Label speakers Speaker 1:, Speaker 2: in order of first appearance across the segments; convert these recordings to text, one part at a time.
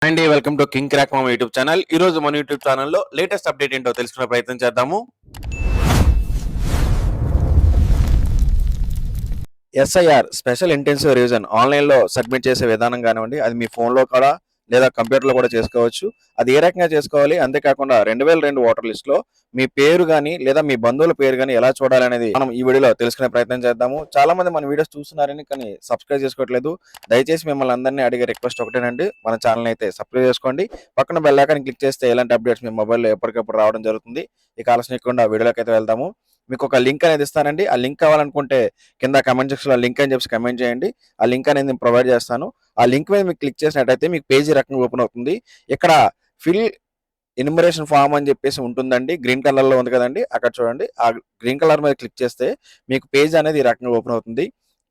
Speaker 1: Hi అండి, welcome to king crack మామ YouTube channel. ఈ రోజు మన యూట్యూబ్ ఛానల్లో లేటెస్ట్ అప్డేట్ ఏంటో తెలుసుకునే ప్రయత్నం చేద్దాము. ఎస్ఐఆర్ స్పెషల్ ఇంటెన్సివ్ రివిజన్ ఆన్లైన్లో సబ్మిట్ చేసే విధానం కానివ్వండి, అది మీ ఫోన్లో కూడా లేదా కంప్యూటర్లో కూడా చేసుకోవచ్చు. అది ఏ రకంగా చేసుకోవాలి, అంతేకాకుండా 2002 ఓటర్ లిస్ట్లో మీ పేరు కానీ లేదా మీ బంధువుల పేరు కానీ ఎలా చూడాలనేది మనం ఈ వీడియోలో తెలుసుకునే ప్రయత్నం చేద్దాము. చాలా మంది మన వీడియోస్ చూస్తున్నారని కానీ సబ్స్క్రైబ్ చేసుకోవట్లేదు. దయచేసి మిమ్మల్ని అందరినీ అడిగే రిక్వెస్ట్ ఒకటేనండి, మన ఛానల్ అయితే సబ్స్క్రైబ్ చేసుకోండి. పక్కన బెల్ ఐకాన్ క్లిక్ చేస్తే ఇలాంటి అప్డేట్స్ మీ మొబైల్లో ఎప్పటికప్పుడు రావడం జరుగుతుంది. ఇక ఆలస్యం చేయకుండా వీడియోలోకి అయితే వెళ్దాము. మీకు ఒక లింక్ అనేది ఇస్తానండి. ఆ లింక్ కావాలనుకుంటే కింద కమెంట్ సెక్షన్లో లింక్ అని చెప్పి కమెంట్ చేయండి. ఆ లింక్ అనేది నేను ప్రొవైడ్ చేస్తాను. ఆ లింక్ మీద మీకు క్లిక్ చేసినట్టయితే మీకు పేజీ రకంగా ఓపెన్ అవుతుంది. ఇక్కడ ఫిల్ ఎన్యుమరేషన్ ఫామ్ అని చెప్పేసి ఉంటుందండి. గ్రీన్ కలర్లో ఉంది కదండి, అక్కడ చూడండి. ఆ గ్రీన్ కలర్ మీద క్లిక్ చేస్తే మీకు పేజ్ అనేది ఈ రకంగా ఓపెన్ అవుతుంది.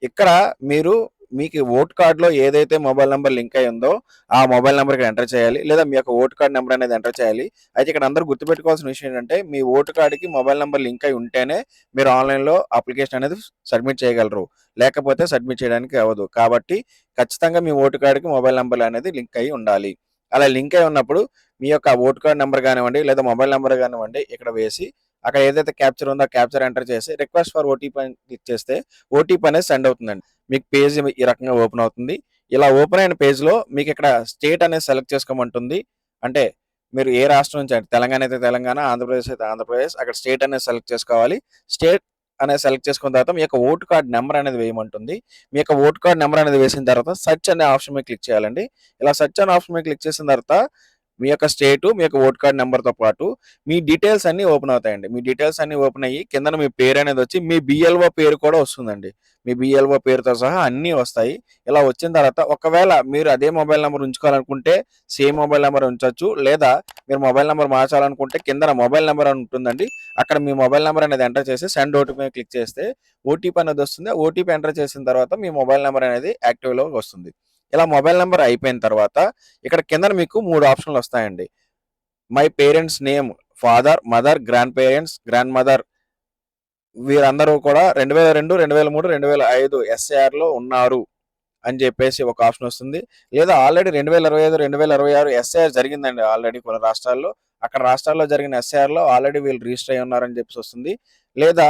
Speaker 1: ఇక్కడ మీరు మీకు ఓట్ కార్డులో ఏదైతే మొబైల్ నెంబర్ లింక్ అయి ఉందో ఆ మొబైల్ నెంబర్కి ఎంటర్ చేయాలి, లేదా మీ యొక్క ఓట్ కార్డ్ నెంబర్ అనేది ఎంటర్ చేయాలి. అయితే ఇక్కడ అందరూ గుర్తుపెట్టుకోవాల్సిన విషయం ఏంటంటే, మీ ఓటు కార్డుకి మొబైల్ నెంబర్ లింక్ అయి ఉంటేనే మీరు ఆన్లైన్లో అప్లికేషన్ అనేది సబ్మిట్ చేయగలరు, లేకపోతే సబ్మిట్ చేయడానికి అవ్వదు. కాబట్టి ఖచ్చితంగా మీ ఓటు కార్డుకి మొబైల్ నెంబర్ అనేది లింక్ అయి ఉండాలి. అలా లింక్ అయి ఉన్నప్పుడు మీ యొక్క ఓటు కార్డ్ నెంబర్ కానివ్వండి లేదా మొబైల్ నెంబర్ కానివ్వండి ఇక్కడ వేసి అక్కడ ఏదైతే క్యాప్చర్ ఉందో ఆ క్యాప్చర్ ఎంటర్ చేసి రిక్వెస్ట్ ఫర్ ఓటీపీ అని క్లిక్ చేస్తే ఓటీపీ అనేది సెండ్ అవుతుందండి. మీకు పేజ్ ఈ రకంగా ఓపెన్ అవుతుంది. ఇలా ఓపెన్ అయిన పేజ్లో మీకు ఇక్కడ స్టేట్ అనేది సెలెక్ట్ చేసుకోమంటుంది. అంటే మీరు ఏ రాష్ట్రం నుంచి, అంటే తెలంగాణ అయితే తెలంగాణ, ఆంధ్రప్రదేశ్ అయితే ఆంధ్రప్రదేశ్, అక్కడ స్టేట్ అనేది సెలెక్ట్ చేసుకోవాలి. స్టేట్ అనేది సెలెక్ట్ చేసుకున్న తర్వాత మీ యొక్క ఓటు కార్డ్ నెంబర్ అనేది వేయమంటుంది. మీ యొక్క ఓటు కార్డ్ నెంబర్ అనేది వేసిన తర్వాత సెర్చ్ అనే ఆప్షన్ మీద క్లిక్ చేయాలండి. ఇలా సెర్చ్ అనే ఆప్షన్ మీద క్లిక్ చేసిన తర్వాత మీ యొక్క స్టేటు, మీ యొక్క ఓటు కార్డ్ నెంబర్తో పాటు మీ డీటెయిల్స్ అన్నీ ఓపెన్ అవుతాయండి. మీ డీటెయిల్స్ అన్నీ ఓపెన్ అయ్యి కింద మీ పేరు అనేది వచ్చి మీ బిఎల్ఓ పేరు కూడా వస్తుందండి. మీ బిఎల్ఓ పేరుతో సహా అన్నీ వస్తాయి. ఇలా వచ్చిన తర్వాత ఒకవేళ మీరు అదే మొబైల్ నెంబర్ ఉంచుకోవాలనుకుంటే సేమ్ మొబైల్ నెంబర్ ఉంచవచ్చు, లేదా మీరు మొబైల్ నెంబర్ మార్చాలనుకుంటే కింద మొబైల్ నెంబర్ అని ఉంటుందండి. అక్కడ మీ మొబైల్ నెంబర్ అనేది ఎంటర్ చేసి సెండ్ ఓటీపీ మీద క్లిక్ చేస్తే ఓటీపీ అనేది వస్తుంది. ఓటీపీ ఎంటర్ చేసిన తర్వాత మీ మొబైల్ నెంబర్ అనేది యాక్టివ్లోకి వస్తుంది. ఇలా మొబైల్ నెంబర్ అయిపోయిన తర్వాత ఇక్కడ కింద మీకు 3 ఆప్షన్లు వస్తాయండి. My parents name, father, mother, grand parents, grand mother వీరందరూ కూడా 2002, 2003, 2005 ఎస్ఏఆర్లో ఉన్నారు అని చెప్పేసి ఒక ఆప్షన్ వస్తుంది. లేదా ఆల్రెడీ 2025, 2026 ఎస్ఏఆర్ జరిగిందండి ఆల్రెడీ కొన్ని రాష్ట్రాల్లో. అక్కడ రాష్ట్రాల్లో జరిగిన ఎస్ఏఆర్లో ఆల్రెడీ వీళ్ళు రిజిస్టర్ అయి ఉన్నారని చెప్పేసి వస్తుంది. లేదా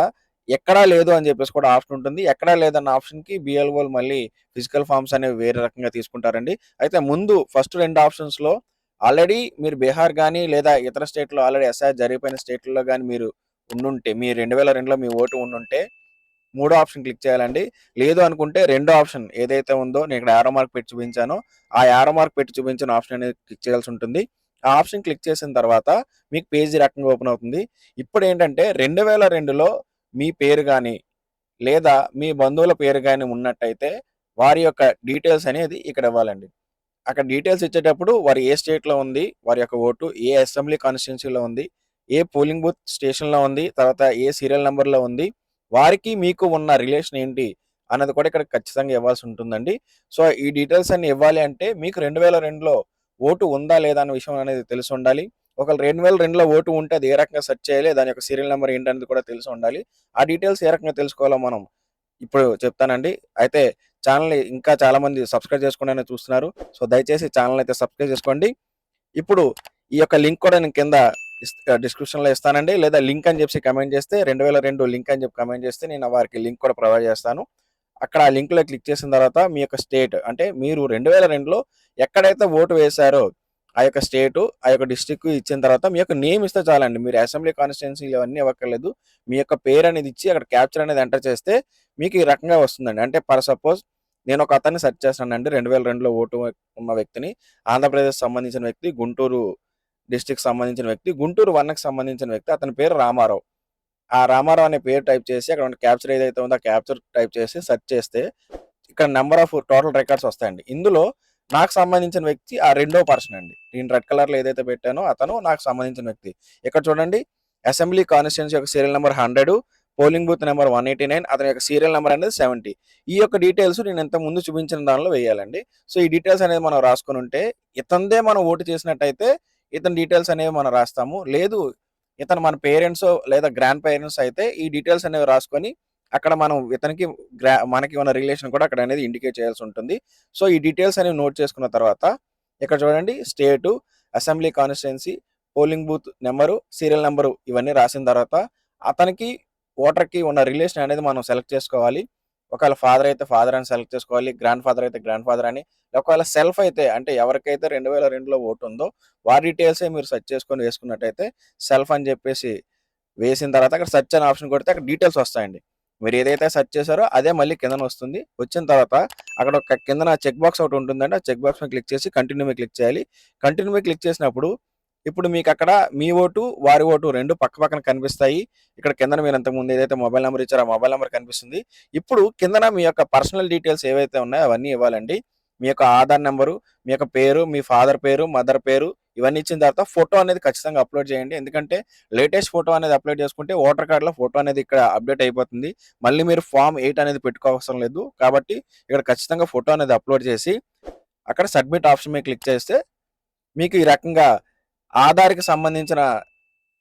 Speaker 1: ఎక్కడా లేదు అని చెప్పేసి కూడా ఆప్షన్ ఉంటుంది. ఎక్కడా లేదన్న ఆప్షన్కి బిఎల్ఓలు మళ్ళీ ఫిజికల్ ఫామ్స్ అనేవి వేరే రకంగా తీసుకుంటారండి. అయితే ముందు ఫస్ట్ 2 ఆప్షన్స్లో ఆల్రెడీ మీరు బీహార్ కానీ లేదా ఇతర స్టేట్లో ఆల్రెడీ ఎస్ఐఆర్ జరిగిపోయిన స్టేట్లో కానీ మీరు ఉండుంటే, మీ 2002లో మీ ఓటు ఉండుంటే మూడో ఆప్షన్ క్లిక్ చేయాలండి. లేదు అనుకుంటే రెండో ఆప్షన్ ఏదైతే ఉందో నేను ఇక్కడ యారో మార్క్ పెట్టి చూపించానో ఆ యారో మార్క్ పెట్టి చూపించిన ఆప్షన్ అనేది క్లిక్ చేయాల్సి ఉంటుంది. ఆ ఆప్షన్ క్లిక్ చేసిన తర్వాత మీకు పేజీ రకంగా ఓపెన్ అవుతుంది. ఇప్పుడు ఏంటంటే 2002లో మీ పేరు కానీ లేదా మీ బంధువుల పేరు కానీ ఉన్నట్టయితే వారి యొక్క డీటెయిల్స్ అనేది ఇక్కడ ఇవ్వాలండి. అక్కడ డీటెయిల్స్ ఇచ్చేటప్పుడు వారు ఏ స్టేట్లో ఉంది, వారి యొక్క ఓటు ఏ అసెంబ్లీ కాన్స్టిట్యున్సీలో ఉంది, ఏ పోలింగ్ బూత్ స్టేషన్లో ఉంది, తర్వాత ఏ సీరియల్ నెంబర్లో ఉంది, వారికి మీకు ఉన్న రిలేషన్ ఏంటి అన్నది కూడా ఇక్కడ ఖచ్చితంగా ఇవ్వాల్సి ఉంటుందండి. సో ఈ డీటెయిల్స్ అన్ని ఇవ్వాలి అంటే మీకు 2002లో ఓటు ఉందా లేదా అన్న విషయం అనేది తెలిసి ఉండాలి. ఒకవేళ 2002లో ఓటు ఉంటే అది ఏ రకంగా సెర్చ్ చేయాలి, దాని యొక్క సీరియల్ నెంబర్ ఏంటనేది కూడా తెలిసి ఉండాలి. ఆ డీటెయిల్స్ ఏ రకంగా తెలుసుకోవాలో మనం ఇప్పుడు చెప్తానండి. అయితే ఛానల్ని ఇంకా చాలామంది సబ్స్క్రైబ్ చేసుకుంటూనే చూస్తున్నారు. సో దయచేసి ఛానల్ అయితే సబ్స్క్రైబ్ చేసుకోండి. ఇప్పుడు ఈ యొక్క లింక్ కూడా నేను కింద డిస్క్రిప్షన్లో ఇస్తానండి. లేదా లింక్ అని చెప్పి కమెంట్ చేస్తే 2002 లింక్ అని చెప్పి కమెంట్ చేస్తే నేను వారికి లింక్ కూడా ప్రొవైడ్ చేస్తాను. అక్కడ ఆ లింక్లో క్లిక్ చేసిన తర్వాత మీ యొక్క స్టేట్, అంటే మీరు 2002లో ఎక్కడైతే ఓటు వేశారో ఆ యొక్క స్టేటు, ఆ యొక్క డిస్ట్రిక్ట్ ఇచ్చిన తర్వాత మీ యొక్క నేమ్ ఇస్తే చాలండి. మీరు అసెంబ్లీ కాన్స్టిట్యున్సీలు అవన్నీ ఇవ్వక్కర్లేదు. మీ యొక్క పేరు అనేది ఇచ్చి అక్కడ క్యాప్చర్ అనేది ఎంటర్ చేస్తే మీకు ఈ రకంగా వస్తుందండి. అంటే ఫర్ సపోజ్ నేను ఒక అతన్ని సెర్చ్ చేస్తానండి, 2002లో ఓటు ఉన్న వ్యక్తిని, ఆంధ్రప్రదేశ్ సంబంధించిన వ్యక్తి, గుంటూరు డిస్ట్రిక్ట్ సంబంధించిన వ్యక్తి, గుంటూరు 1కి సంబంధించిన వ్యక్తి, అతని పేరు రామారావు. ఆ రామారావు అనే పేరు టైప్ చేసి అక్కడ క్యాప్చర్ ఏదైతే ఉందో ఆ క్యాప్చర్ టైప్ చేసి సెర్చ్ చేస్తే ఇక్కడ నెంబర్ ఆఫ్ టోటల్ రికార్డ్స్ వస్తాయండి. ఇందులో నాకు సంబంధించిన వ్యక్తి ఆ రెండో పర్సన్ అండి. నేను రెడ్ కలర్లో ఏదైతే పెట్టానో అతను నాకు సంబంధించిన వ్యక్తి. ఇక్కడ చూడండి, అసెంబ్లీ కాన్స్టిట్యున్సీ యొక్క serial number 100, polling booth number 189, అతని యొక్క సీరియల్ నెంబర్ అనేది 70. ఈ యొక్క డీటెయిల్స్ నేను ఇంత ముందు చూపించిన దానిలో వేయాలండి. సో ఈ డీటెయిల్స్ అనేది మనం రాసుకుని ఉంటే ఇతందే మనం ఓటు చేసినట్టయితే ఇతని డీటెయిల్స్ అనేవి మనం రాస్తాము. లేదు ఇతను మన పేరెంట్స్ లేదా గ్రాండ్ పేరెంట్స్ అయితే ఈ డీటెయిల్స్ అనేవి రాసుకొని అక్కడ మనం ఇతనికి మనకి ఉన్న రిలేషన్ కూడా అక్కడ అనేది ఇండికేట్ చేయాల్సి ఉంటుంది. సో ఈ డీటెయిల్స్ అనేవి నోట్ చేసుకున్న తర్వాత ఇక్కడ చూడండి state, assembly constituency, polling booth number, serial number ఇవన్నీ రాసిన తర్వాత అతనికి ఓటర్కి ఉన్న రిలేషన్ అనేది మనం సెలెక్ట్ చేసుకోవాలి. ఒకవేళ ఫాదర్ అయితే ఫాదర్ అని సెలెక్ట్ చేసుకోవాలి, గ్రాండ్ ఫాదర్ అయితే గ్రాండ్ ఫాదర్ అని. ఒకవేళ సెల్ఫ్ అయితే అంటే ఎవరికైతే 2002లో ఓటు ఉందో వారి డీటెయిల్సే మీరు సెర్చ్ చేసుకొని వేసుకున్నట్టయితే సెల్ఫ్ అని చెప్పేసి వేసిన తర్వాత అక్కడ సెర్చ్ అనే ఆప్షన్ కొడితే అక్కడ డీటెయిల్స్ వస్తాయండి. మీరు ఏదైతే సెర్చ్ చేశారో అదే మళ్ళీ కిందన వస్తుంది. వచ్చిన తర్వాత అక్కడ ఒక కిందన చెక్ బాక్స్ ఒకటి ఉంటుందండి. ఆ చెక్ బాక్స్ మీద క్లిక్ చేసి కంటిన్యూ మీద క్లిక్ చేయాలి. కంటిన్యూ మీద క్లిక్ చేసినప్పుడు ఇప్పుడు మీకు అక్కడ మీ ఓటు వారి ఓటు రెండు పక్క పక్కన కనిపిస్తాయి. ఇక్కడ కిందన మీరు ఇంతకుముందు ఏదైతే మొబైల్ నెంబర్ ఇచ్చారో ఆ మొబైల్ నెంబర్ కనిపిస్తుంది. ఇప్పుడు కిందన మీ యొక్క పర్సనల్ డీటెయిల్స్ ఏవైతే ఉన్నాయో అవన్నీ ఇవ్వాలండి. మీ యొక్క ఆధార్ నెంబరు, మీ యొక్క పేరు, మీ ఫాదర్ పేరు, మదర్ పేరు ఇవన్నీ ఇచ్చిన తర్వాత ఫోటో అనేది ఖచ్చితంగా అప్లోడ్ చేయండి. ఎందుకంటే లేటెస్ట్ ఫోటో అనేది అప్లోడ్ చేసుకుంటే ఓటర్ కార్డులో ఫోటో అనేది ఇక్కడ అప్డేట్ అయిపోతుంది. మళ్ళీ మీరు ఫామ్ 8 అనేది పెట్టుకోవసరం లేదు. కాబట్టి ఇక్కడ ఖచ్చితంగా ఫోటో అనేది అప్లోడ్ చేసి అక్కడ సబ్మిట్ ఆప్షన్ మీద క్లిక్ చేస్తే మీకు ఈ రకంగా ఆధార్‌కి సంబంధించిన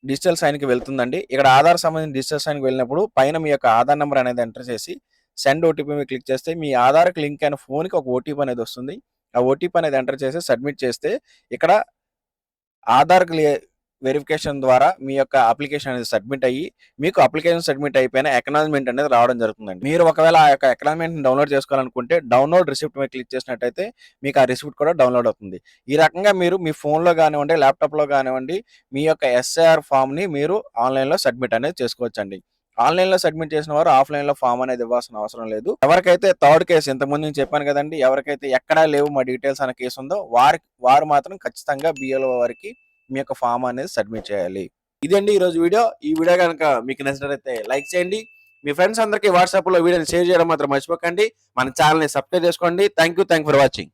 Speaker 1: డిజిటల్ సైన్‌కి వెళ్తుందండి. ఇక్కడ ఆధార్ సంబంధించిన డిజిటల్ సైన్‌కి వెళ్ళినప్పుడు పైన మీ యొక్క ఆధార్ నంబర్ అనేది ఎంటర్ చేసి సెండ్ ఓటీపీ మీద క్లిక్ చేస్తే మీ ఆధార్‌కి లింక్ అయిన ఫోన్‌కి ఒక ఓటీపీ అనేది వస్తుంది. ఆ ఓటీపీ అనేది ఎంటర్ చేసి సబ్మిట్ చేస్తే ఇక్కడ ఆధార్ వెరిఫికేషన్ ద్వారా మీ యొక్క అప్లికేషన్ అనేది సబ్మిట్ అయ్యి మీకు అప్లికేషన్ సబ్మిట్ అయిపోయిన ఎక్నాలజ్మెంట్ అనేది రావడం జరుగుతుందండి. మీరు ఒకవేళ ఆ యొక్క ఎక్నాలజ్మెంట్ డౌన్లోడ్ చేసుకోవాలనుకుంటే డౌన్లోడ్ రిసిప్ట్ మీద క్లిక్ చేసినట్టయితే మీకు ఆ రిసిప్ట్ కూడా డౌన్లోడ్ అవుతుంది. ఈ రకంగా మీరు మీ ఫోన్లో కానివ్వండి, ల్యాప్టాప్లో కానివ్వండి మీ యొక్క ఎస్ఐఆర్ ఫామ్ని మీరు ఆన్లైన్లో సబ్మిట్ అనేది చేసుకోవచ్చండి. ఆన్లైన్లో సబ్మిట్ చేసిన వారు ఆఫ్లైన్లో ఫామ్ అనేది ఇవ్వాల్సిన అవసరం లేదు. ఎవరికైతే థర్డ్ కేసు ఇంతకుముందు నేను చెప్పాను కదండి, ఎవరికైతే ఎక్కడా లేవు మా డీటెయిల్స్ అనే కేసు ఉందో వారు మాత్రం ఖచ్చితంగా బిఎల్ఓ వారికి మీ యొక్క ఫామ్ అనేది సబ్మిట్ చేయాలి. ఇదండి ఈరోజు వీడియో. ఈ వీడియో కనుక మీకు నచ్చినట్లయితే లైక్ చేయండి. మీ ఫ్రెండ్స్ అందరికీ వాట్సాప్లో వీడియోని షేర్ చేయడం మాత్రం మర్చిపోకండి. మన ఛానల్ని సబ్స్క్రైబ్ చేసుకోండి. Thank you for watching.